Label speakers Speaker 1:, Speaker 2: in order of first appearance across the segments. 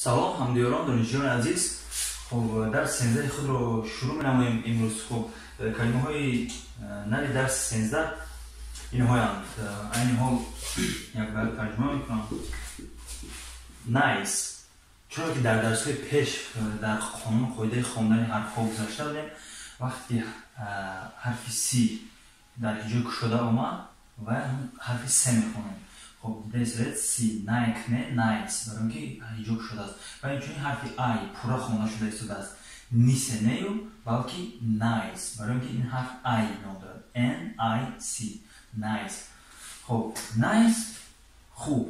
Speaker 1: салом ҳамдиёрон, донишҷӯёни азиз. Хуб, дарси 16 худро шурӯъ менамоем имрӯз. Хуб, калимаҳои нави дарси 16 инҳоянд. Айни ҳол як бар тарҷума мекунам. Nice. Чунки дар дарсҳои пеш дар қонун қоидаи хондани ҳарфҳо гузашта будем, вақти ҳарфи си дар ҳиҷои кушода омад ва ҳарфи се мехонем. Хуб, десред си найкне nice, барои ки ҳиҷо кушодааст. Ва инчунин ҳарфи ай пурра хонда шуда истодааст. Нисе нею, балки nice, барои ки ин ҳарф ай ном дорад. N I C, nice. Хуб, nice хуб.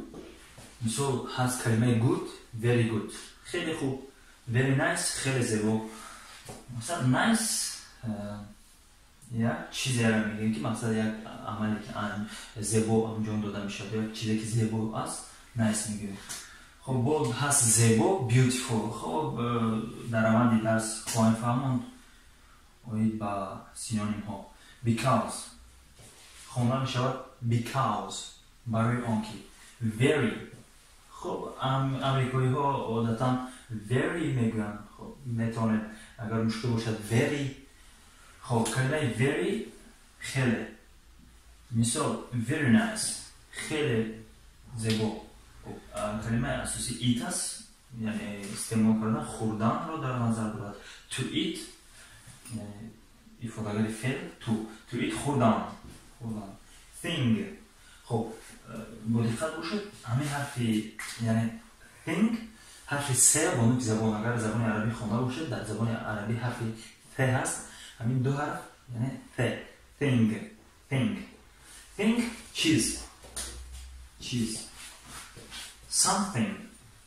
Speaker 1: Мисол ҳаст калимаи good, very good, хеле хуб. Very nice, хеле зебо. Масалан nice як чизеро мегӯем ки мақсад як амале ки зебо анҷом дода мешавад, як чизе ки зебо аст, nice мегӯем. Хуб, боз ҳаст зебо, beautiful. Хуб, дар раванди дарс хоҳем фаҳмонд оид ба синонимҳо. Because хонда мешавад because, барои он ки. Very. Хуб, амрикоиҳо одатан very мегӯянд. Хуб, метавонед агар мушкил бошад very. Хуб, калимаи very хеле. Мисол very nice, хеле зебо. Калимаи асосӣ eat аст, яъне истеъмол кардан хӯрданро дар назар дорад. To eat, ифодагари феъл to eat хӯрдан. Thing. Хуб, бо диққат бошед, ҳамин ҳарфи яъне thing ҳарфи се бо нуки забон, агар забони арабӣ хонда бошед, дар забони арабӣ ҳарфи th ҳаст. ҳамин ду ҳарф яъне th. Thing чиз. Something.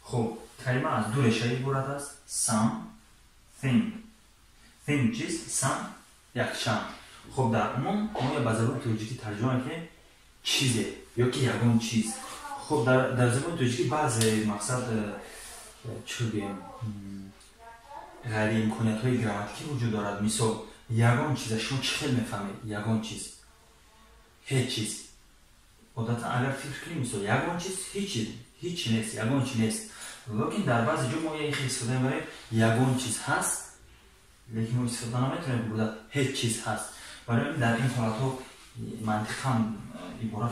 Speaker 1: Хуб, калима аз ду решаи иборат аст. Something. Thing чиз, some якчанд. Хуб, дар умум мо ба забони тоҷикӣ тарҷума мекунем чизе ё ки ягон чиз. Хуб, дар забони тоҷикӣ баъзе мақсад чӣ гӯем ғайриимкониятҳои грамматикӣ вуҷуд дорад. Мисол ягон чиза, шумо чӣ хел мефаҳмед? Ягон чиз, ҳеҷ чиз. Одатан агар фикр кунем, мисол ягон чиз ҳеҷ нест, ягон чи нест. Лекин дар баъзе ҷо мо як хел истифода мебарем, ягон чиз ҳаст, лекин мо истифода наметавонем гӯда ҳеҷ чиз ҳаст. Барои ин дар ин ҳолатҳо мантиқан ибора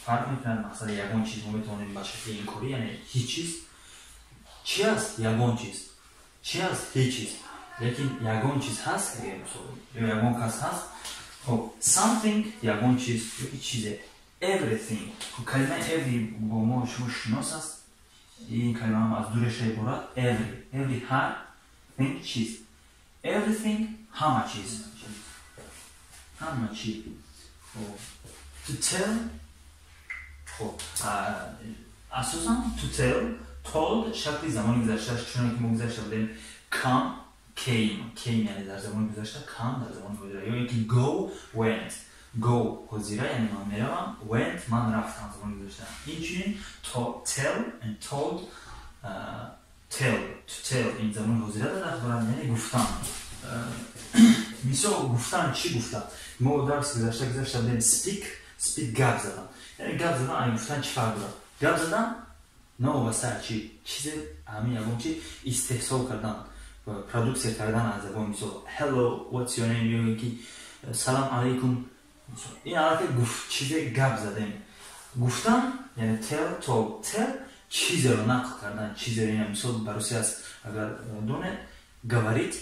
Speaker 1: фарқ мекунад. Мақсад ягон чиз мо метавонем ба шакли инкорӣ, яъне ҳеҷ чиз. Чи аст? Ягон чиз. Чи аст? Ҳеҷ чиз. Лекин ягон чиз ҳаст, ё ягон кас ҳаст. Хуб, something ягон чиз ёки чизе. Everything. Хуб, калимаи every бо мо шумо шинос аст. Ин калима ҳам аз ду реша иборат. Every ҳар, thing чиз. Everything ҳама чиз. Ҳама чиз. Хуб, to tell. Хуб, асосан to tell, told шакли замони гузаштааш, чуноки мо гузашта будем come, came яъне дар замони гузашта, come дар замони ҳозира, ё ин ки go, went. Go ҳозира яъне ман меравам, went ман рафтам замони гузашта. Инчунин tell and told, to tell ин замони ҳозира дар барад, яъне гуфтан. Мисол гуфтан чӣ гуфта? Мо дарси гузашта будем speak гап задан. Яъне гап задан ани гуфтан чӣ фарқ дорад? Гап задан новобаста чӣ? Чизе ҳамин ягон чи истеҳсол кардан, продуксия кардан аз забон. Мисол hello, what's your name, ё ки салом алайкум. ин албатта чизе гап задем. Гуфтан яъне tell, told. Tell чизеро нақл кардан, чизеро. ин мисол бароси аст, агар донед говорить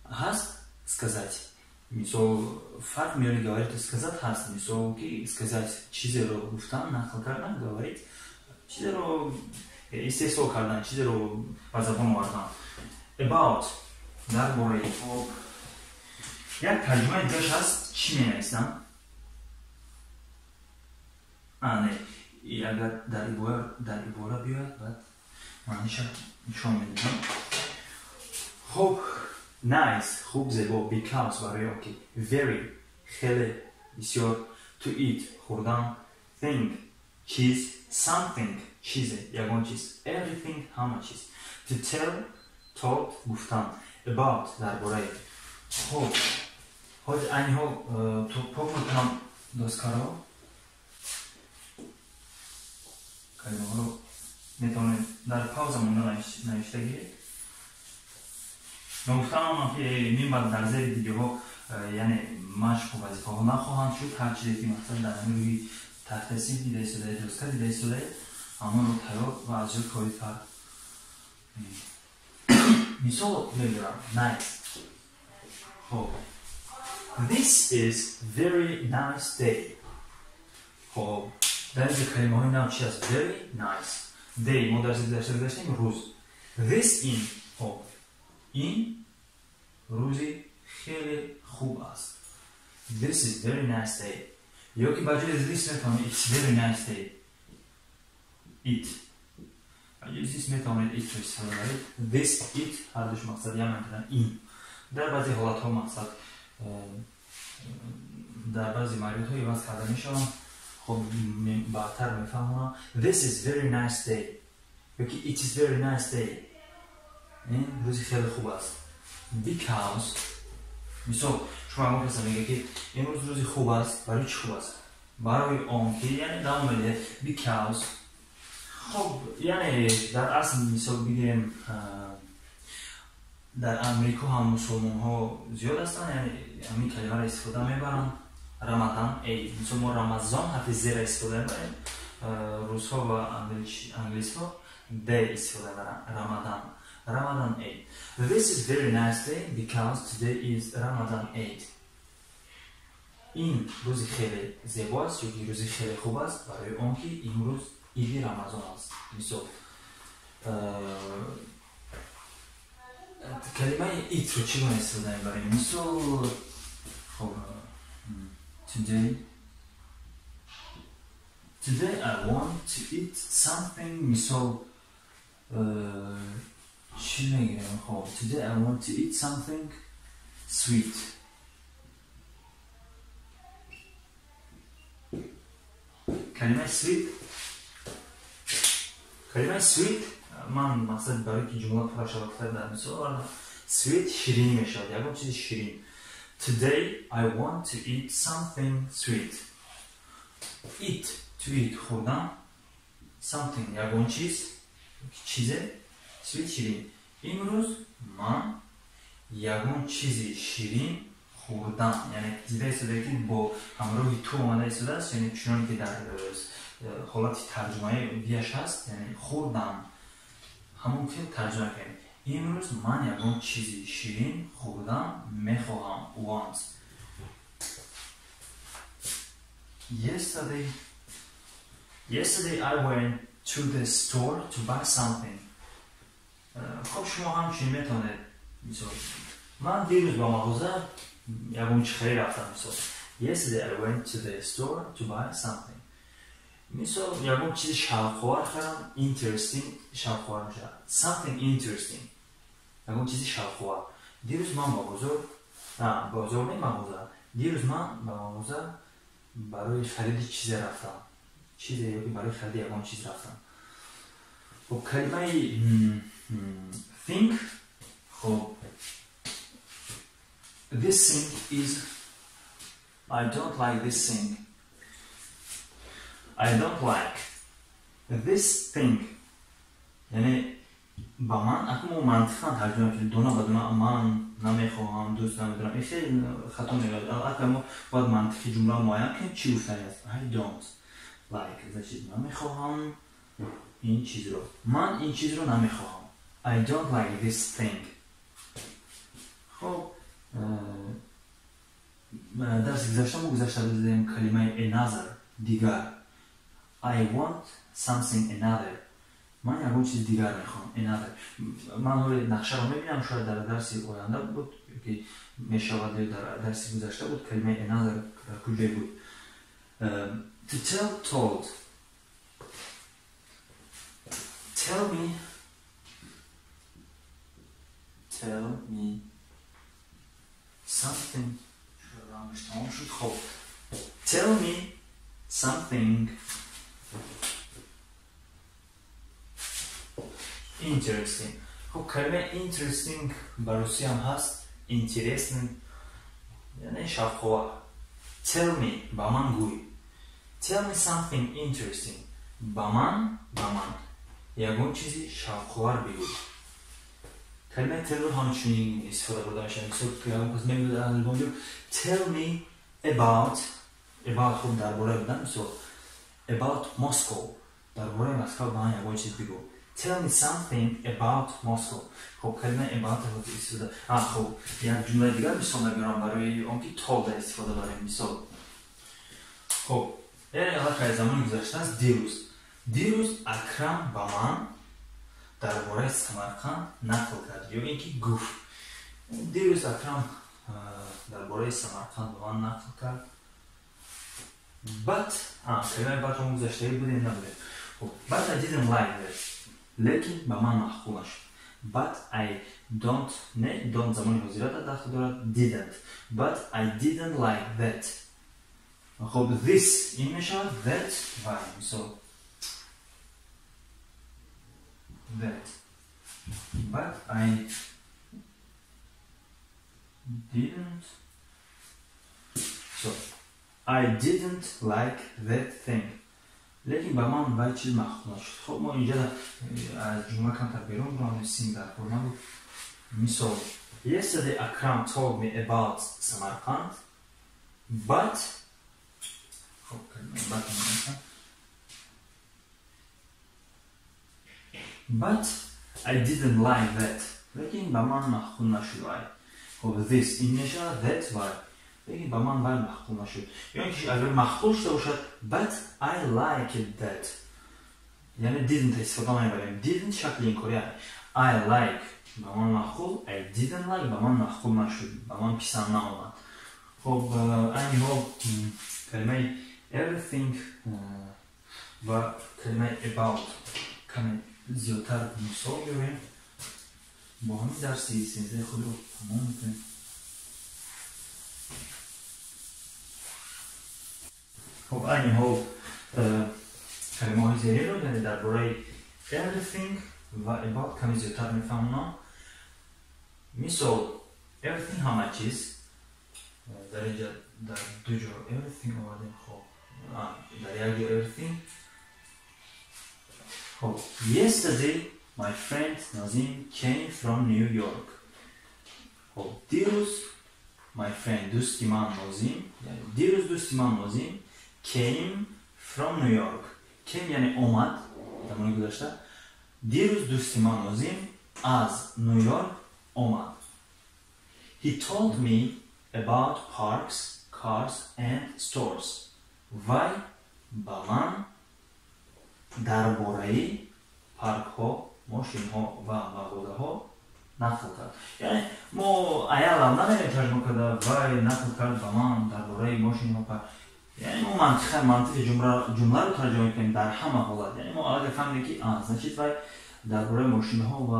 Speaker 1: ҳаст, сказать. Мисол фарқ миёни говорить и сказать ҳаст. Мисол ки сказать чизеро гуфтан, нақл кардан, говорить чизеро истеҳсол кардан, чизеро ба забон овардан. About дар бораи об. Як тарҷумаи дигаш ҳаст, чӣ менависам? Не, агар дар ибора биёяд, баъд маъниша нишон медиҳам. Хуб, nice хуб, зебо. Because барои он ки. Very хеле, бисёр. To eat хӯрдан. Thing чиз. Something чизе, ягон чиз. Everything ҳама чиз. To tell, told гуфтан. About дар бораи. Хуб, ҳози айни ҳол пок мекунам доскаро. Калимаҳоро میتونید در پاوزمون نوشته گیرید. نگفتم که میباید در زیر ویدیوها یعنی مشق و وظیفه ها نخواهند شد. هر چیزی که مثلا در همین روی تحت سین دیده شده درست دیده شده اما رو تیار و از جور کاری پر مثال میگیرم. nice. خب this is very nice day. خب در اینجا کلمه های نام چی هست؟ very nice day ما درس داشتیم روز. this in خب این روزی خیلی خوب است. this is very nice day. یا که بجای this میتونید it's very nice day. it بجای this میتونید it رو استفاده کنید. this it هر دوش مقصد یا منطقه این. در بعضی حالت ها مقصد در بعضی موارد ها عوض کرده میشوند. خب بعدتر میفهمونم this is very nice day یا که it is very nice day. این روزی خیلی خوب است. because مثال شما ممکنه میگه که این روزی خوب است. برای چی خوب است؟ برای آن که یعنی دام میده because. خب یعنی در اصل مثال بگیم در امریکا هم مسلمان ها زیاد هستن یعنی همین کلمه را استفاده میبرن. رمضان عید مثل ما رمضان حرف زیر استفاده میبریم. روس ها و انگلیس ها دی استفاده میبرن. رمضان عید. This is very nice day because today is Ramadan Eid. این روزی خیلی زیبا است یا روزی خیلی خوب است برای آن که این روز عید رمضان است. مثال کلمه ایت رو چگونه استفاده میبریم؟ مثال خب today I want to eat something. مثال چی میگیم؟ خب today I want to eat something sweet. کلمه sweet من مقصد برای که جمله پر شبکه در مثال sweet شیرین میشود. یکم چیز شیرین. Today I want to eat something sweet. Eat to eat خوردن. Something یکم چیزه sweet شیرین. امروز من یکم چیزی شیرین خوردم. یعنی دیده استفاده که با همراه تو آمده استفاده است یعنی چنان که در حالت ترجمه بیش هست یعنی خوردم همون که ترجمه کنیم. امروز من یکم چیزی شیرین خوردم میخواهم. want. Yesterday I went to the store to buy something. خب شما همچنین میتونید مثال من دیروز با مغازه یکم چی خرید رفتم. مثال Yesterday I went to the store to buy something. مثال یکم چیز شوق‌آور خریدم. interesting شوق‌آور میشه. something interesting یکم چیزی شوق‌آور. دیروز من دیروز من با مغازه برای خرید چیز رفتم. چیزی یا برای خرید یکم چیز رفتم. خب کلمه think خب this thing is I don't like this thing. I don't like this thing یعنی با من اکنون منطقا ترجمه کنید. دونا باید من نمیخواهم دوست نمیدارم. این خیلی خطا میگوید. اکنون باید منطقی جمله معین کنید چی گفتنی است. I don't like ازش نمیخواهم این چیز رو. من این چیز رو نمیخواهم. I don't like this thing. خب درس گذشته ما گذشته بزنیم کلمه another دیگر. I want something another. من یکم چیز دیگر میخوام. another من روی نقشه رو میبینم شاید در درسی آینده بود که میشود در درسی گذشته بود کلمه another کجای بود. to tell told. Tell me something. Tell me something interesting. خب کلمه interesting بروسی هم هست. interesting یعنی شوق‌آور. Tell me با من گوی. Tell me something interesting. با من یگان چیزی شوخوار بگو. کلمه tell رو همچنین استفاده برده میشه. مثلا یگان کس میگه الان tell me about خود درباره بدن. مثلا about Moscow. درباره مسکو با من یگان چیز بگو. Tell me something about Moscow. خب کلمه about رو استفاده. خب یک جمله دیگر مثال میگم برای اون که told استفاده برای مثال. خب یعنی الان زمان گذشته است. دیروز اکرم با من درباره سمرقند نقل کرد یا اینکه گفت. دیروز اکرم درباره سمرقند با من نقل کرد. But کلمه but اون گذشته بوده نبوده. خب but I didn't like that. لیکن با من مخفول نشد. But I don't زمانی حضورت داخل دارد didn't. But I didn't like that. خب this این میشود that و so that. But I didn't like that thing. لیکن با من باید چیز مخفول نشد. خب ما اینجا از جمله کمتر بیرون رو نویسیم در فرم بود. مثال Yesterday Akram told me about Samarkand but خب کلمه but I didn't like that. لیکن با من مخفول نشد. خب this این میشه that باید لیکن با من باید مخفول نشد. یعنی که اگر مخفول شده باشد but I like that یعنی didn't استفاده نمیبریم. didn't شکل این کاری I like با من مخفول I didn't like با من مخفول نشد با من پسند نامد. خب این ها کلمه everything و کلمه about کمی زیادتر مثال بیاریم با همین درسی سینزه خود رو تمام میکنیم. خب این ها کلمه های زیری رو یعنی درباره everything و about کمی زیادتر میفهمونم. مثال everything همه چیز در اینجا در دو جا everything آوردیم. خب در یک جا everything. خب yesterday my friend Nazim came from New York. خب دیروز my friend دوستی من نازیم یعنی دیروز دوستی من نازیم came from New York. came یعنی اومد زمانی گذشته. دیروز دوستی من نازیم از نیویورک اومد. He told me about parks, cars and stores. وی با من درباره پارک ها، ماشین ها و مغازه ها نقل کرد. یعنی ما ایالم نمیگه ترجمه کرده وی نقل کرد با من درباره ماشین ها پارک. یعنی ما منطق جمله رو ترجمه کنیم در همه حالت. یعنی ما اگه فهمیدیم که значит وی درباره ماشین ها و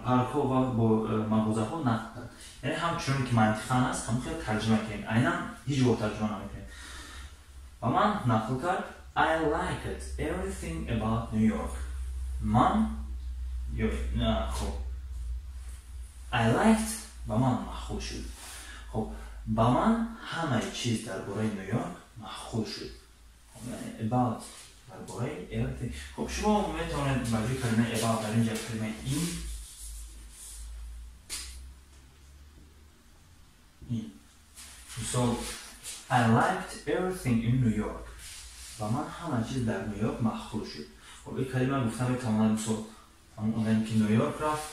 Speaker 1: پارک ها و مغازه ها نقل کرد. یعنی همچنین که منطقاً است هم خیلی ترجمه کنیم. اینا هیچ وقت ترجمه نمیکنیم. و من نقل کرد I liked everything about New York. من خب I liked با من مخول شد. خب با من همه چیز درباره نیویورک مخول شد. یعنی about درباره everything. خب شما میتونید برای کلمه about در اینجا کلمه این So I liked everything in New York. و من همه چیز در نیویورک مخول شد. خب این کلمه گفتم تمام مثال اون که نیویورک رفت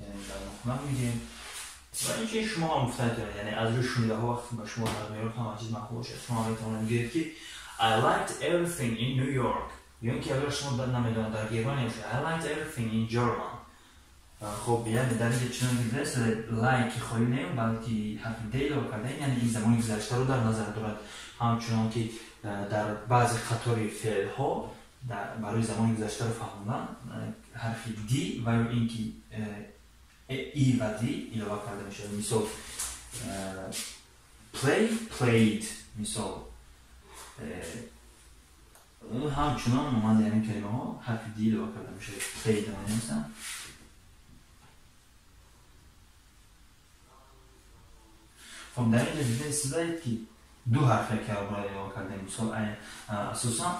Speaker 1: یعنی در نخونم میگیم و این که شما هم گفتن دارید یعنی از روی شنیده ها وقتی با شما در نیویورک همه چیز مخول شد شما میتونید بگید که I liked everything in New York. یا اینکه اگر شما در نمیدان در گرمانی باشید I liked everything in German. خب یعنی در اینجا چون میگذارست لایک خواهی نیم بلکه حرف دیل رو کردن یعنی این زمانی گذشته رو در نظر دارد. همچنان که در بعض خطاری فعل ها برای زمان گذشته رو فهموندن حرف دی و اینکه ای و دی علاوه کرده میشه. مثال played مثال همچنان مانند این کلمه ها حرف دی علاوه کرده میشه. played نمیستن. خب در این جدیده استدایید که دو حرف که برای اضافه کردیم. مثال اساسا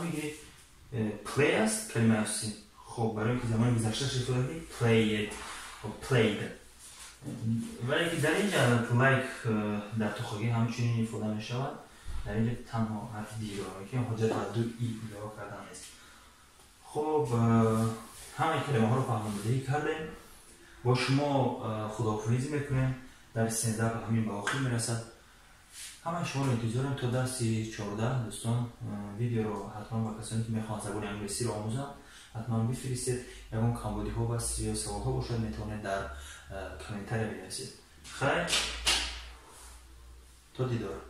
Speaker 1: میگه play است کلمه اصلی. خب برای اینکه زمان گذشته چطور میگه played و played. ولی که در اینجا like در تخیلی همچنین استفاده میشود. در اینجا تنها حرف دی رو که حجت و دو ای اضافه کردن است. خب همه کلمه ها رو فهمیدگی کردیم. با شما خداحافظی میکنیم. در 13 به همین به آخر میرسد. همه شما رو انتظارم تا درس 14 دوستان ویدیو رو حتما با کسانی که میخوان زبان انگلیسی رو آموزن حتما بفرستید. اگر کامبودی ها بس یا سوال ها باشد میتونید در کامنتر بنویسید. خیر تا دیدار.